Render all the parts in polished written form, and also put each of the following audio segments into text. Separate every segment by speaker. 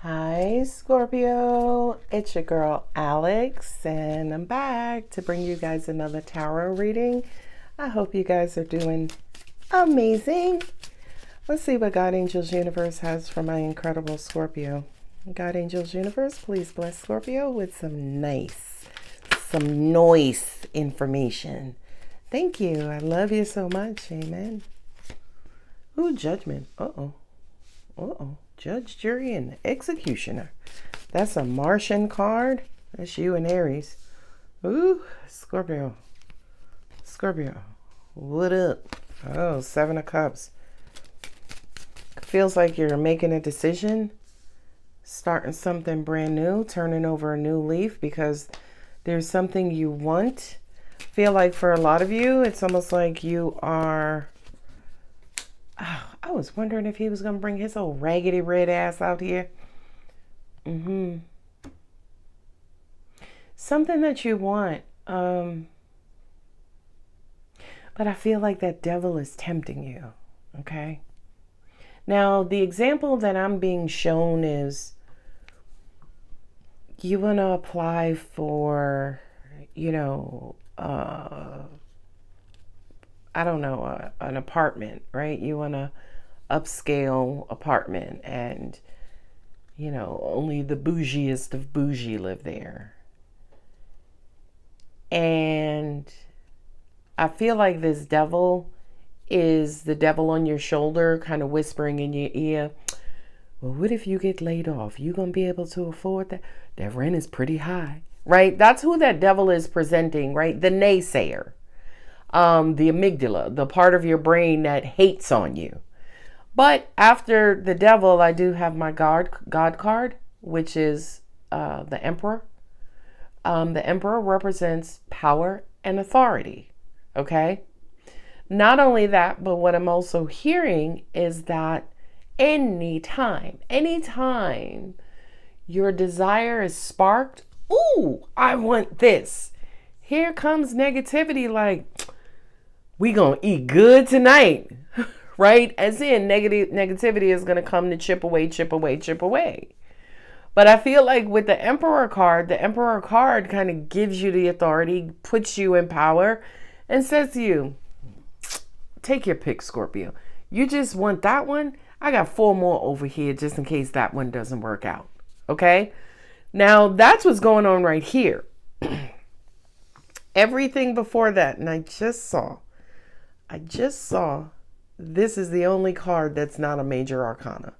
Speaker 1: Hi, Scorpio. It's your girl, Alex, and I'm back to bring you guys another tarot reading. I hope you guys are doing amazing. Let's see what God Angels Universe has for my incredible Scorpio. God Angels Universe, please bless Scorpio with some noise information. Thank you. I love you so much. Amen. Ooh, judgment. Uh-oh. Judge, jury, and executioner. That's a Martian card. That's you and Aries. Ooh, Scorpio. What up? Oh, Seven of Cups. Feels like you're making a decision, starting something brand new, turning over a new leaf because there's something you want. Feel like for a lot of you, it's almost like you are... I was wondering if he was going to bring his old raggedy red ass out here. Something that you want. But I feel like that devil is tempting you. Okay? Now, the example that I'm being shown is you want to apply for, an apartment, right? You want to upscale apartment and only the bougiest of bougie live there. And I feel like this devil is the devil on your shoulder kind of whispering in your ear, well, what if you get laid off? You gonna be able to afford that? That rent is pretty high, right? That's who that devil is presenting, right? The naysayer, the amygdala, the part of your brain that hates on you. But after the devil, I do have my God card, which is the Emperor. The Emperor represents power and authority. Okay. Not only that, but what I'm also hearing is that anytime your desire is sparked, ooh, I want this. Here comes negativity like, we gonna eat good tonight. Right? As in negativity is going to come to chip away. But I feel like with the Emperor card kind of gives you the authority, puts you in power, and says to you, take your pick, Scorpio. You just want that one? I got 4 more over here just in case that one doesn't work out. Okay? Now, that's what's going on right here. Everything before that, and I just saw this is the only card that's not a major arcana.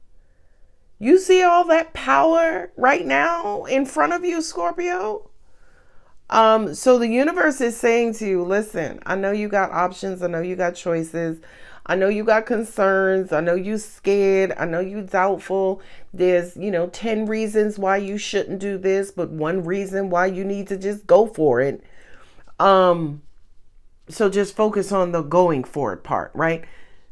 Speaker 1: You see all that power right now in front of you, Scorpio? So the universe is saying to you, listen, I know you got options. I know you got choices. I know you got concerns. I know you scared. I know you doubtful. There's, 10 reasons why you shouldn't do this, but 1 reason why you need to just go for it. So just focus on the going for it part, right?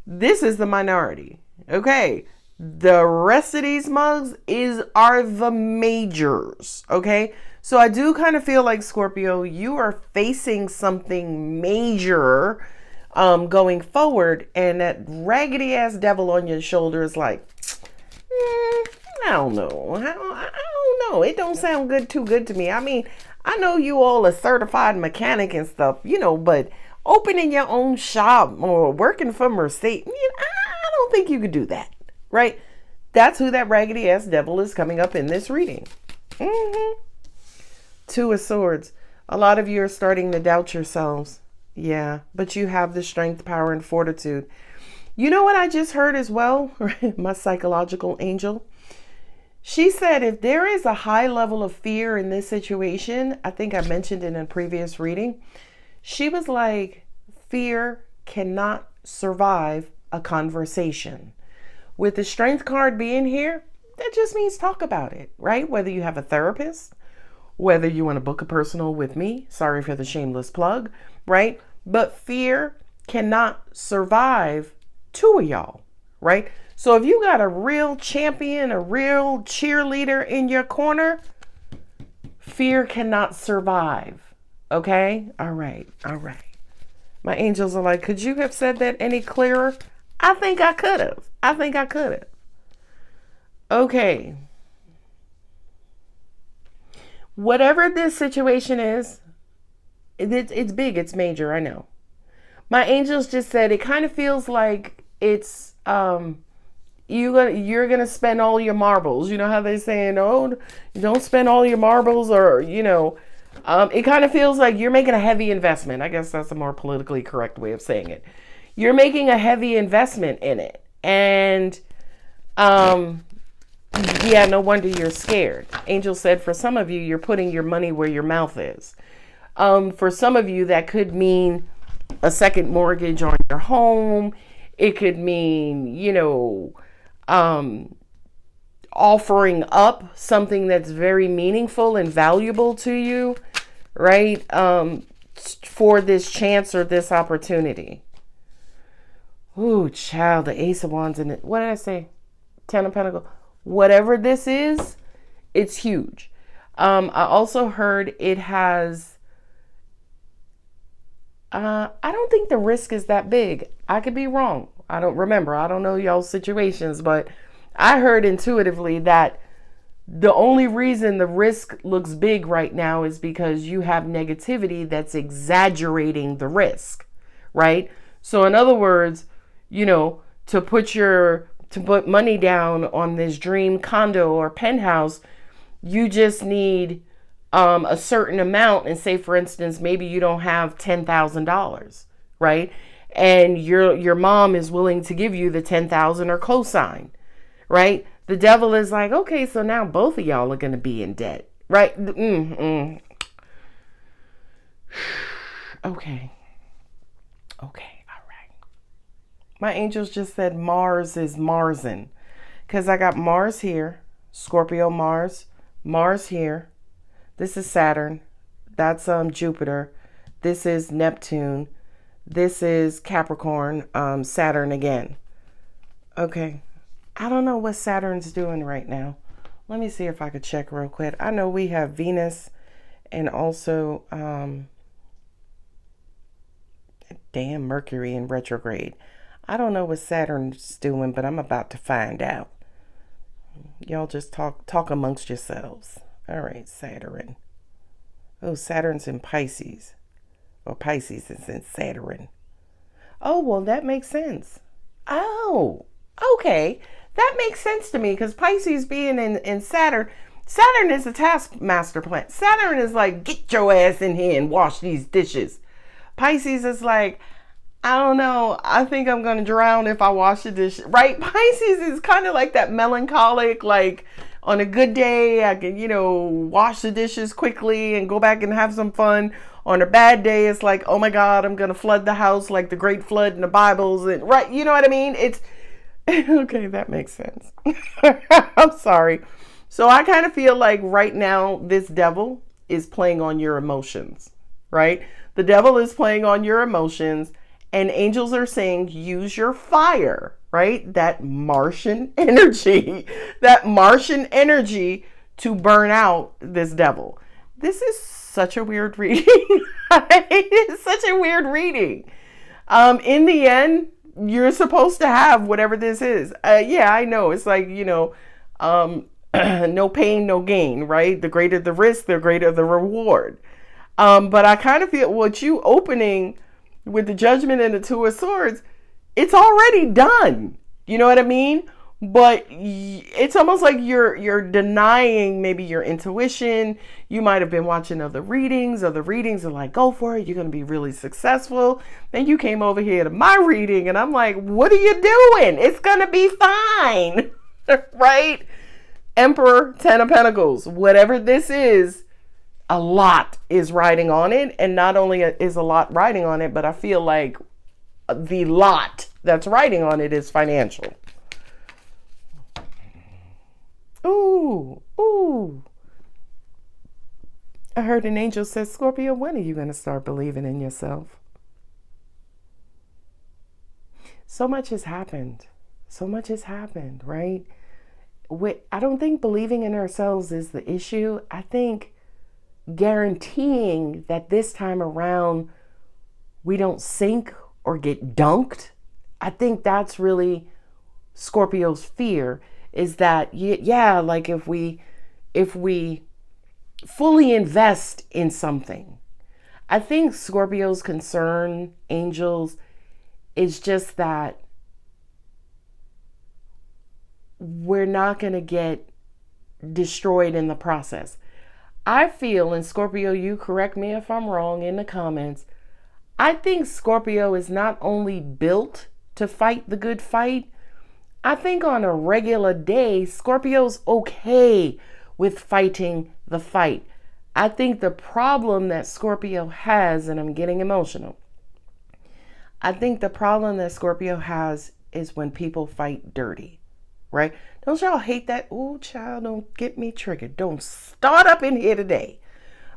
Speaker 1: This is the minority. Okay. The rest of these mugs are the majors. Okay. So I do kind of feel like, Scorpio, you are facing something major going forward. And that raggedy ass devil on your shoulder is like, I don't know. I don't know. It don't sound too good to me. I mean, I know you all a certified mechanic and stuff, but opening your own shop or working for Mercedes, I don't think you could do that, right? That's who that raggedy ass devil is coming up in this reading. 2 of Swords. A lot of you are starting to doubt yourselves. Yeah, but you have the strength, power, and fortitude. You know what I just heard as well? My psychological angel. She said if there is a high level of fear in this situation, I think I mentioned in a previous reading, she was like, fear cannot survive a conversation. With the strength card being here, that just means talk about it, right? Whether you have a therapist, whether you want to book a personal with me, sorry for the shameless plug, right? But fear cannot survive 2 of y'all, right? So if you got a real champion, a real cheerleader in your corner, fear cannot survive. Okay? All right. My angels are like, could you have said that any clearer? I think I could have. Okay. Whatever this situation is, it's big, it's major, I know. My angels just said it kind of feels like it's you're gonna spend all your marbles. You know how they saying, oh, you don't spend all your marbles, or it kind of feels like you're making a heavy investment. I guess that's a more politically correct way of saying it. You're making a heavy investment in it, and yeah, no wonder you're scared. Angel said for some of you, you're putting your money where your mouth is. For some of you, that could mean a second mortgage on your home. It could mean, offering up something that's very meaningful and valuable to you, right? For this chance or this opportunity. Ooh, child, the Ace of Wands and what did I say? Ten of Pentacles. Whatever this is, it's huge. I also heard it has, I don't think the risk is that big. I could be wrong. I don't remember. I don't know y'all's situations, but I heard intuitively that the only reason the risk looks big right now is because you have negativity that's exaggerating the risk, right? So in other words, to put money down on this dream condo or penthouse, you just need a certain amount. And say, for instance, maybe you don't have $10,000, right? And your mom is willing to give you the 10,000 or cosign, right? The devil is like, okay, so now both of y'all are going to be in debt, right? Okay. My angels just said Mars is Marsin, because I got Mars here, Scorpio Mars here. This is Saturn. That's Jupiter. This is Neptune. This is Capricorn, Saturn again. Okay. I don't know what Saturn's doing right now. Let me see if I could check real quick. I know we have Venus and also damn Mercury in retrograde. I don't know what Saturn's doing, but I'm about to find out. Y'all just talk amongst yourselves. All right, Saturn. Oh, Saturn's in Pisces. Or Pisces is in Saturn. Oh, well, that makes sense. Oh, okay. That makes sense to me, because Pisces being in Saturn, Saturn is a taskmaster planet. Saturn is like, get your ass in here and wash these dishes. Pisces is like, I don't know. I think I'm going to drown if I wash the dish. Right? Pisces is kind of like that melancholic, like on a good day, I can, wash the dishes quickly and go back and have some fun. On a bad day, it's like, oh my God, I'm going to flood the house like the great flood in the Bibles. And right. You know what I mean? It's okay. That makes sense. I'm sorry. So I kind of feel like right now, this devil is playing on your emotions, right? The devil is playing on your emotions. And angels are saying, use your fire, right? That Martian energy to burn out this devil. This is such a weird reading. It's such a weird reading. In the end, you're supposed to have whatever this is. Yeah, I know. It's like, no pain, no gain, right? The greater the risk, the greater the reward. But I kind of feel what you opening with the Judgment and the Two of Swords, it's already done. You know what I mean? But it's almost like you're denying maybe your intuition. You might have been watching other readings. Other readings are like, go for it. You're going to be really successful. Then you came over here to my reading and I'm like, what are you doing? It's going to be fine. Right? Emperor, Ten of Pentacles. Whatever this is, a lot is riding on it. And not only is a lot riding on it, but I feel like the lot that's riding on it is financial. Ooh. I heard an angel say, Scorpio, when are you going to start believing in yourself? So much has happened. Right? I don't think believing in ourselves is the issue. I think guaranteeing that this time around we don't sink or get dunked. I think that's really Scorpio's fear, is that, yeah, like if we fully invest in something. I think Scorpio's concern, angels, is just that we're not going to get destroyed in the process. I feel, and Scorpio, you correct me if I'm wrong in the comments, I think Scorpio is not only built to fight the good fight, I think on a regular day, Scorpio's okay with fighting the fight. I think the problem that Scorpio has, and I'm getting emotional, I think the problem that Scorpio has is when people fight dirty, right? Don't y'all hate that? Ooh, child, don't get me triggered. Don't start up in here today.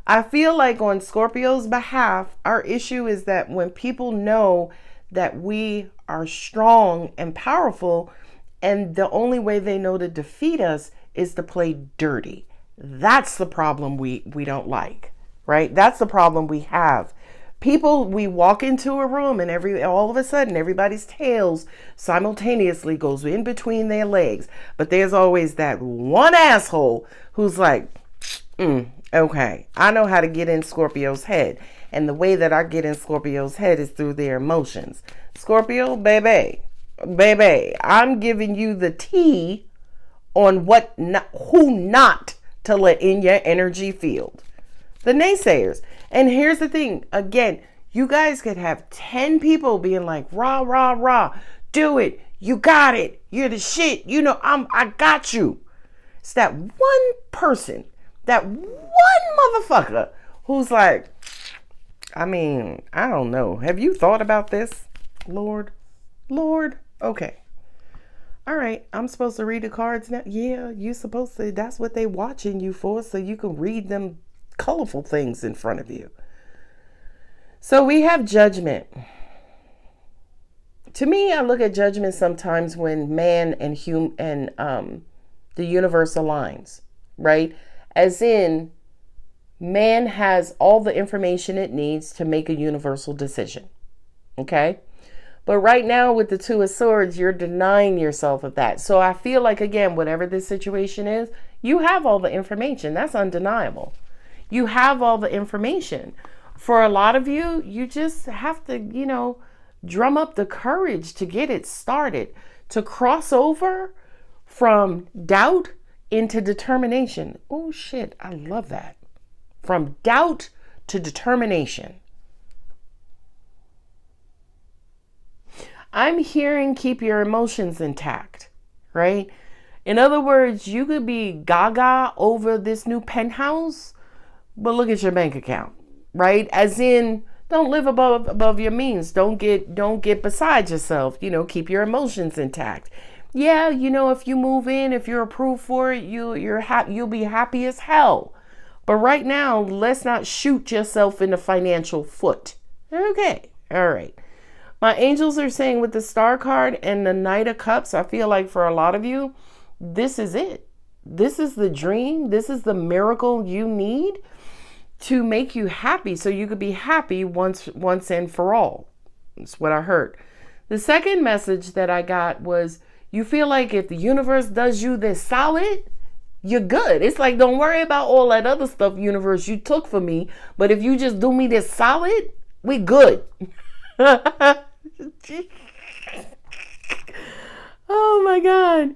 Speaker 1: I feel like on Scorpio's behalf, our issue is that when people know that we are strong and powerful, and the only way they know to defeat us is to play dirty. That's the problem we don't like, right? That's the problem we have. People, we walk into a room and all of a sudden everybody's tails simultaneously goes in between their legs. But there's always that one asshole who's like, okay, I know how to get in Scorpio's head. And the way that I get in Scorpio's head is through their emotions. Scorpio, baby, I'm giving you the tea on who not to let in your energy field. The naysayers. And here's the thing. Again, you guys could have 10 people being like, rah, rah, rah. Do it. You got it. You're the shit. You know, I got you. It's that one person, that one motherfucker who's like, I mean, I don't know. Have you thought about this? Lord. Okay. All right. I'm supposed to read the cards now. Yeah, you're supposed to. That's what they watching you for, so you can read them colorful things in front of you. So we have judgment. To me, I look at judgment sometimes when man and the universe aligns, right? As in, man has all the information it needs to make a universal decision. Okay? But right now with the Two of Swords, you're denying yourself of that. So I feel like, again, whatever this situation is, you have all the information. That's undeniable. You have all the information. For a lot of you, you just have to, drum up the courage to get it started, to cross over from doubt into determination. Oh, shit. I love that. From doubt to determination. I'm hearing keep your emotions intact, right? In other words, you could be gaga over this new penthouse, but look at your bank account, right? As in, don't live above your means. Don't get beside yourself. Keep your emotions intact. Yeah, if you move in, if you're approved for it, you'll be happy as hell. But right now, let's not shoot yourself in the financial foot. Okay, all right. My angels are saying with the Star card and the Knight of Cups, I feel like for a lot of you, this is it. This is the dream. This is the miracle you need to make you happy, so you could be happy once and for all. That's what I heard. The second message that I got was, you feel like if the universe does you this solid, you're good. It's like, don't worry about all that other stuff, universe, you took from me. But if you just do me this solid, we good. Oh my God.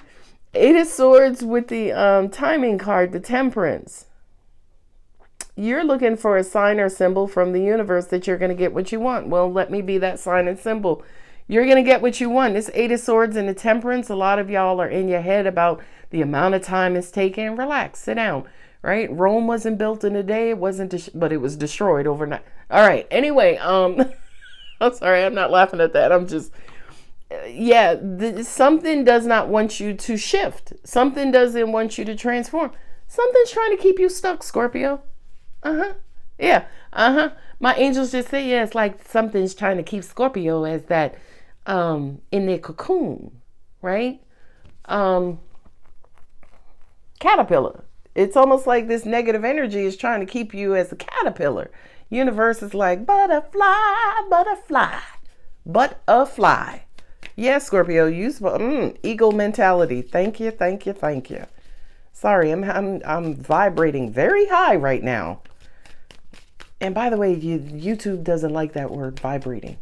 Speaker 1: Eight of Swords with the timing card, the Temperance. You're looking for a sign or symbol from the universe that you're going to get what you want. Well, let me be that sign and symbol. You're going to get what you want. This Eight of Swords and the Temperance, a lot of y'all are in your head about the amount of time it's taken. Relax, sit down, right? Rome wasn't built in a day. It wasn't, but it was destroyed overnight. All right. Anyway, I'm sorry. I'm not laughing at that. I'm just, something does not want you to shift. Something doesn't want you to transform. Something's trying to keep you stuck, Scorpio. Yeah. My angels just say, yeah, it's like something's trying to keep Scorpio as that, in their cocoon, right? Caterpillar. It's almost like this negative energy is trying to keep you as a caterpillar. Universe is like, butterfly. Yeah, Scorpio, ego mentality. Thank you. Sorry, I'm vibrating very high right now. And by the way, YouTube doesn't like that word vibrating.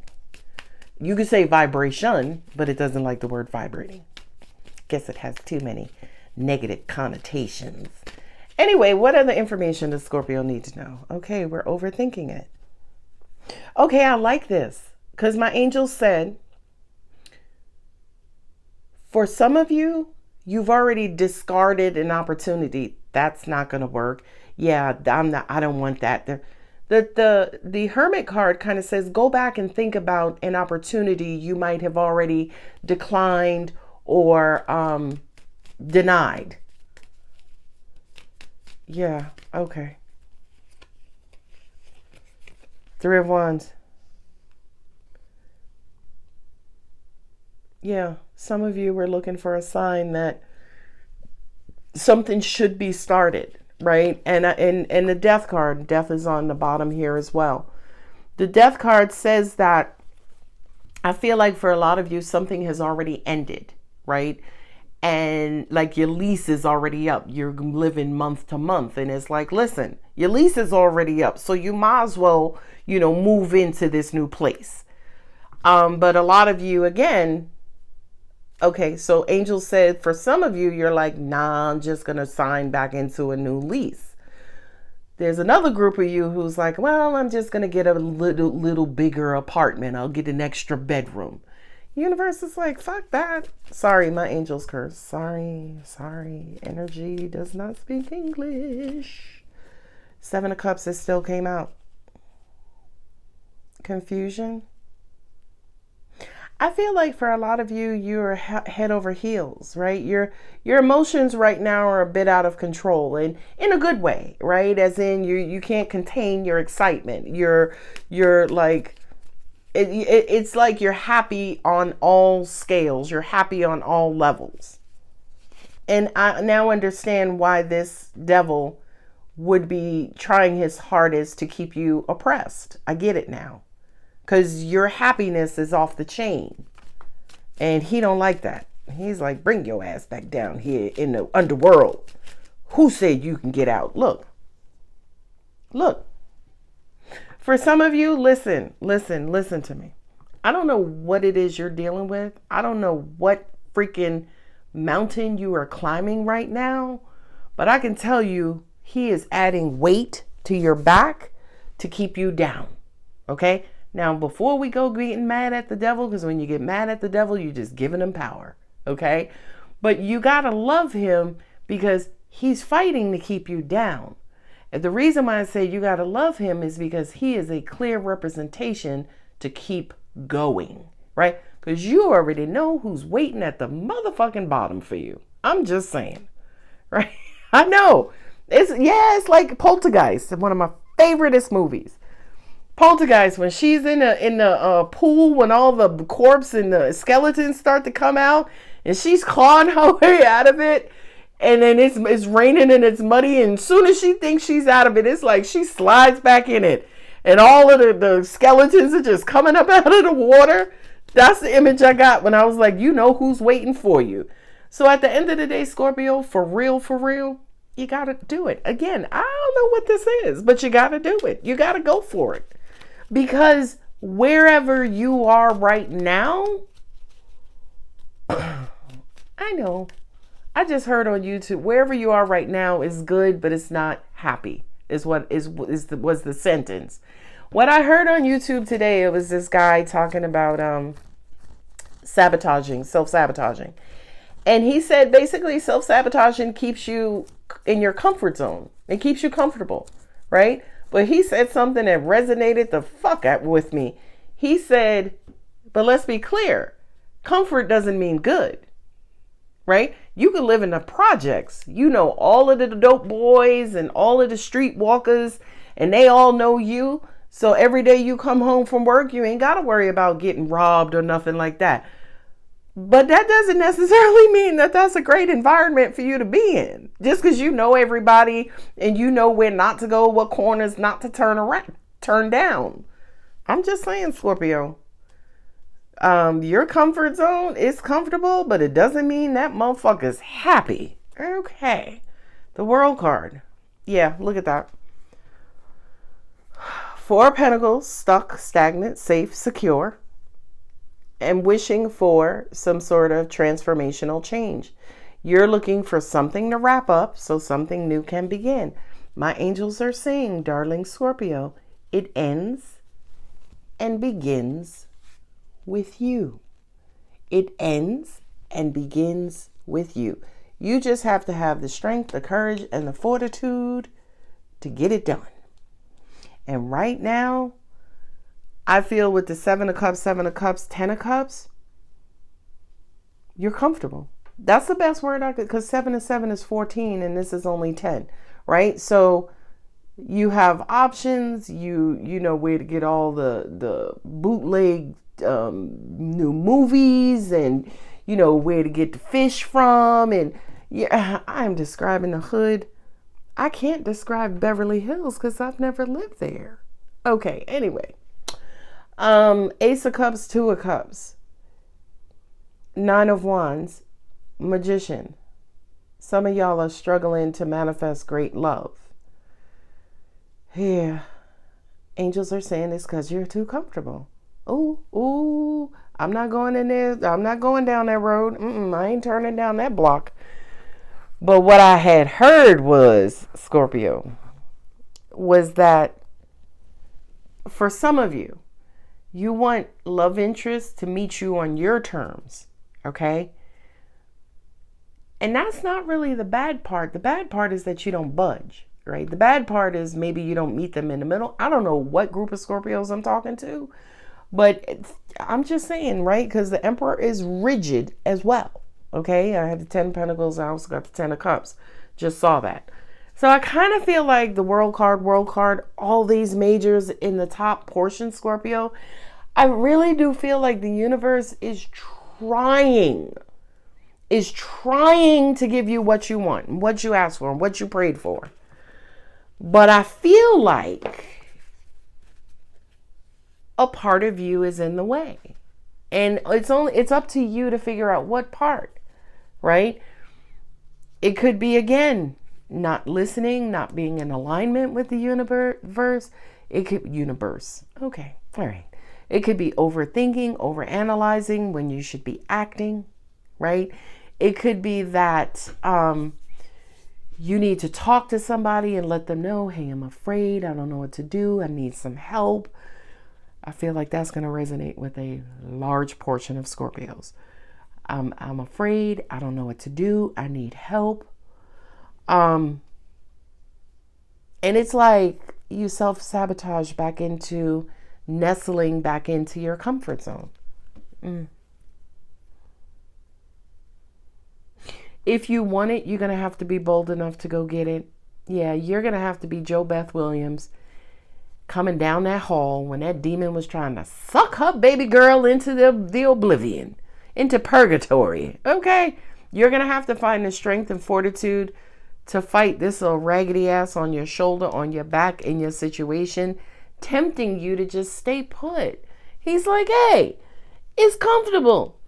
Speaker 1: You could say vibration, but it doesn't like the word vibrating. Guess it has too many negative connotations. Anyway, what other information does Scorpio need to know? Okay, we're overthinking it. Okay, I like this because my angel said, for some of you, you've already discarded an opportunity. That's not going to work. Yeah, I don't want that. The Hermit card kind of says, go back and think about an opportunity you might have already declined or denied. Yeah, okay. Three of Wands. Yeah, some of you were looking for a sign that something should be started, right? And the Death card, Death is on the bottom here as well. The Death card says that I feel like for a lot of you, something has already ended, right? And like your lease is already up. You're living month to month. And it's like, listen, your lease is already up. So you might as well, move into this new place. But a lot of you, again, okay, so Angel said for some of you, you're like, nah, I'm just going to sign back into a new lease. There's another group of you who's like, well, I'm just going to get a little bigger apartment. I'll get an extra bedroom. Universe is like, fuck that. Sorry, my angel's curse. Sorry. Energy does not speak English. Seven of Cups, it still came out. Confusion. I feel like for a lot of you, you're head over heels, right? Your emotions right now are a bit out of control, and in a good way, right? As in you can't contain your excitement. You're like, it's like you're happy on all scales. You're happy on all levels. And I now understand why this devil would be trying his hardest to keep you oppressed. I get it now. Because your happiness is off the chain. And he don't like that. He's like, bring your ass back down here in the underworld. Who said you can get out? Look. For some of you, listen to me. I don't know what it is you're dealing with. I don't know what freaking mountain you are climbing right now. But I can tell you, he is adding weight to your back to keep you down. Okay? Now, before we go getting mad at the devil, because when you get mad at the devil, you're just giving him power. Okay? But you got to love him because he's fighting to keep you down. And the reason why I say you got to love him is because he is a clear representation to keep going, right? Because you already know who's waiting at the motherfucking bottom for you. I'm just saying, right? I know. It's like Poltergeist, one of my favoriteest movies. Poltergeist, when she's in the pool, when all the corpse and the skeletons start to come out, and she's clawing her way out of it. And then it's raining and it's muddy. And as soon as she thinks she's out of it, it's like she slides back in it. And all of the skeletons are just coming up out of the water. That's the image I got when I was like, you know who's waiting for you. So at the end of the day, Scorpio, for real, you got to do it. Again, I don't know what this is, but you got to do it. You got to go for it. Because wherever you are right now, I know. I just heard on YouTube, wherever you are right now is good, but it's not happy, was the sentence. What I heard on YouTube today, it was this guy talking about self-sabotaging. And he said basically self-sabotaging keeps you in your comfort zone. It keeps you comfortable, right? But he said something that resonated the fuck out with me. He said, but let's be clear, comfort doesn't mean good. Right? You can live in the projects. You know all of the dope boys and all of the streetwalkers, and they all know you. So every day you come home from work, you ain't got to worry about getting robbed or nothing like that. But that doesn't necessarily mean that that's a great environment for you to be in. Just because you know everybody and you know where not to go, what corners not to turn down. I'm just saying, Scorpio. Your comfort zone is comfortable, but it doesn't mean that motherfucker's happy. Okay. The World card. Yeah, look at that. Four of Pentacles, stuck, stagnant, safe, secure, and wishing for some sort of transformational change. You're looking for something to wrap up so something new can begin. My angels are saying, darling Scorpio, it ends and begins with you. It ends and begins with you. You just have to have the strength, the courage, and the fortitude to get it done. And right now, I feel with the 7 of Cups, 7 of Cups, 10 of Cups, you're comfortable. That's the best word I could, because 7 and 7 is 14 and this is only 10, right? So you have options. You know where to get all the bootleg new movies, and you know where to get the fish from. And yeah, I'm describing the hood. I can't describe Beverly Hills because I've never lived there. Okay, anyway. Ace of Cups, 2 of Cups, 9 of Wands, Magician. Some of y'all are struggling to manifest great love. Yeah. Angels are saying it's because you're too comfortable. Ooh, I'm not going in there. I'm not going down that road. I ain't turning down that block. But what I had heard was, Scorpio, was that for some of you, you want love interest to meet you on your terms, okay? And that's not really the bad part. The bad part is that you don't budge, right? The bad part is maybe you don't meet them in the middle. I don't know what group of Scorpios I'm talking to, but I'm just saying, right? Because the Emperor is rigid as well, okay? I have the 10 of Pentacles. I also got the 10 of Cups. Just saw that. So I kind of feel like the World card, all these majors in the top portion, Scorpio, I really do feel like the universe is trying to give you what you want, what you asked for, and what you prayed for. But I feel like a part of you is in the way. And it's up to you to figure out what part, right? It could be, again, not listening, not being in alignment with the universe. It could universe. Okay. All right. It could be overthinking, overanalyzing when you should be acting, right? It could be that you need to talk to somebody and let them know, hey, I'm afraid. I don't know what to do. I need some help. I feel like that's going to resonate with a large portion of Scorpios. I'm afraid. I don't know what to do. I need help. And it's like you self-sabotage back into nestling back into your comfort zone. If you want it, you're going to have to be bold enough to go get it. Yeah, you're going to have to be Joe Beth Williams coming down that hall when that demon was trying to suck her baby girl into the oblivion, into purgatory. Okay? You're going to have to find the strength and fortitude to fight this little raggedy ass on your shoulder, on your back, in your situation, tempting you to just stay put. He's like, hey, it's comfortable.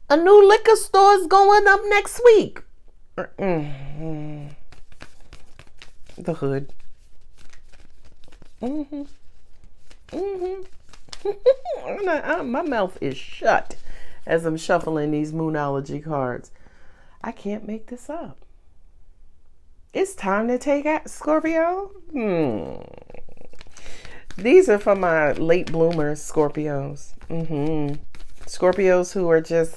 Speaker 1: A new liquor store is going up next week. The hood. My mouth is shut as I'm shuffling these Moonology cards. I can't make this up. It's time to take out Scorpio. These are for my late bloomers, Scorpios. Scorpios who are just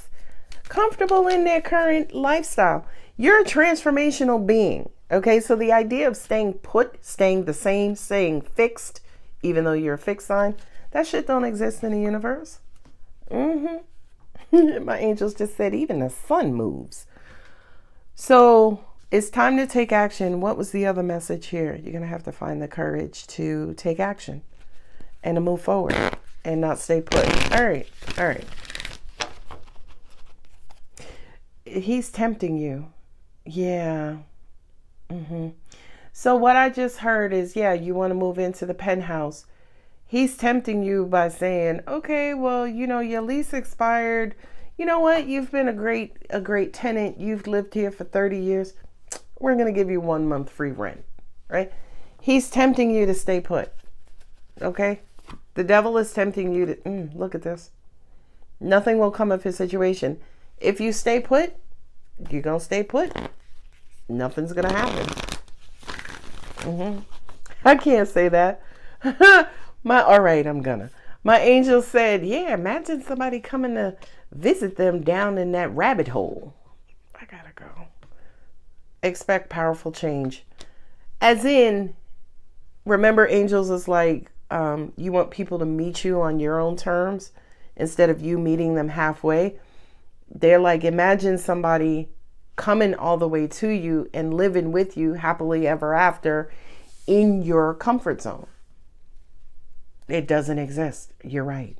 Speaker 1: comfortable in their current lifestyle. You're a transformational being. Okay, so the idea of staying put, staying the same, staying fixed, even though you're a fixed sign, that shit don't exist in the universe. My angels just said even the sun moves. So it's time to take action. What was the other message here? You're going to have to find the courage to take action and to move forward and not stay put. All right. He's tempting you. Yeah. So what I just heard is, yeah, you want to move into the penthouse. He's tempting you by saying, okay, well, you know, your lease expired. You know what? You've been a great tenant. You've lived here for 30 years. we're going to give you 1 month free rent, right? He's tempting you to stay put. Okay? The devil is tempting you to, look at this. Nothing will come of his situation. If you stay put, you're going to stay put. Nothing's going to happen. I can't say that. All right, I'm gonna. My angel said, yeah, imagine somebody coming to visit them down in that rabbit hole. I gotta go. Expect powerful change. As in, remember, angels is like, you want people to meet you on your own terms instead of you meeting them halfway. They're like, imagine somebody coming all the way to you and living with you happily ever after in your comfort zone. It doesn't exist. You're right.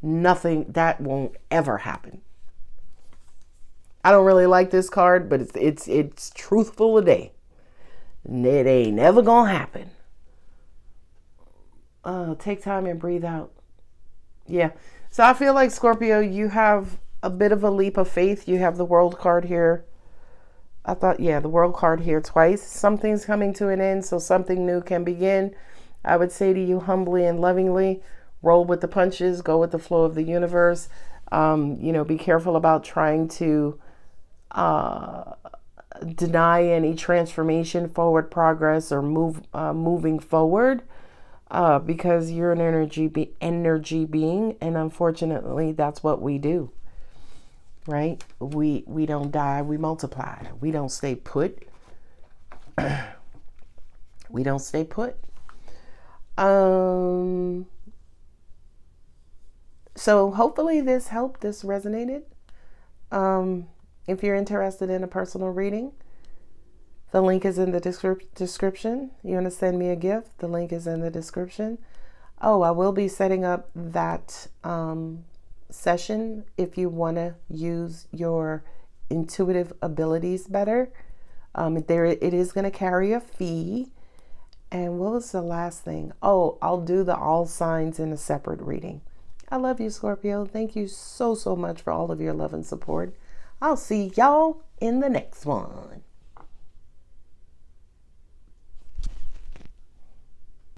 Speaker 1: Nothing, that won't ever happen. I don't really like this card, but it's truthful today. It ain't never gonna happen. Take time and breathe out. Yeah. So I feel like, Scorpio, you have a bit of a leap of faith. You have the World card here. I thought, yeah, the World card here twice. Something's coming to an end, so something new can begin. I would say to you humbly and lovingly, roll with the punches, go with the flow of the universe. Be careful about trying to deny any transformation, forward progress, or moving forward, because you're an energy being, and unfortunately, that's what we do. Right? We don't die, we multiply. We don't stay put. We don't stay put. So hopefully this helped, this resonated. If you're interested in a personal reading, the link is in the description. You want to send me a gift? The link is in the description. Oh, I will be setting up that session if you want to use your intuitive abilities better. It is going to carry a fee. And what was the last thing? Oh, I'll do the all signs in a separate reading. I love you, Scorpio. Thank you so much for all of your love and support. I'll see y'all in the next one.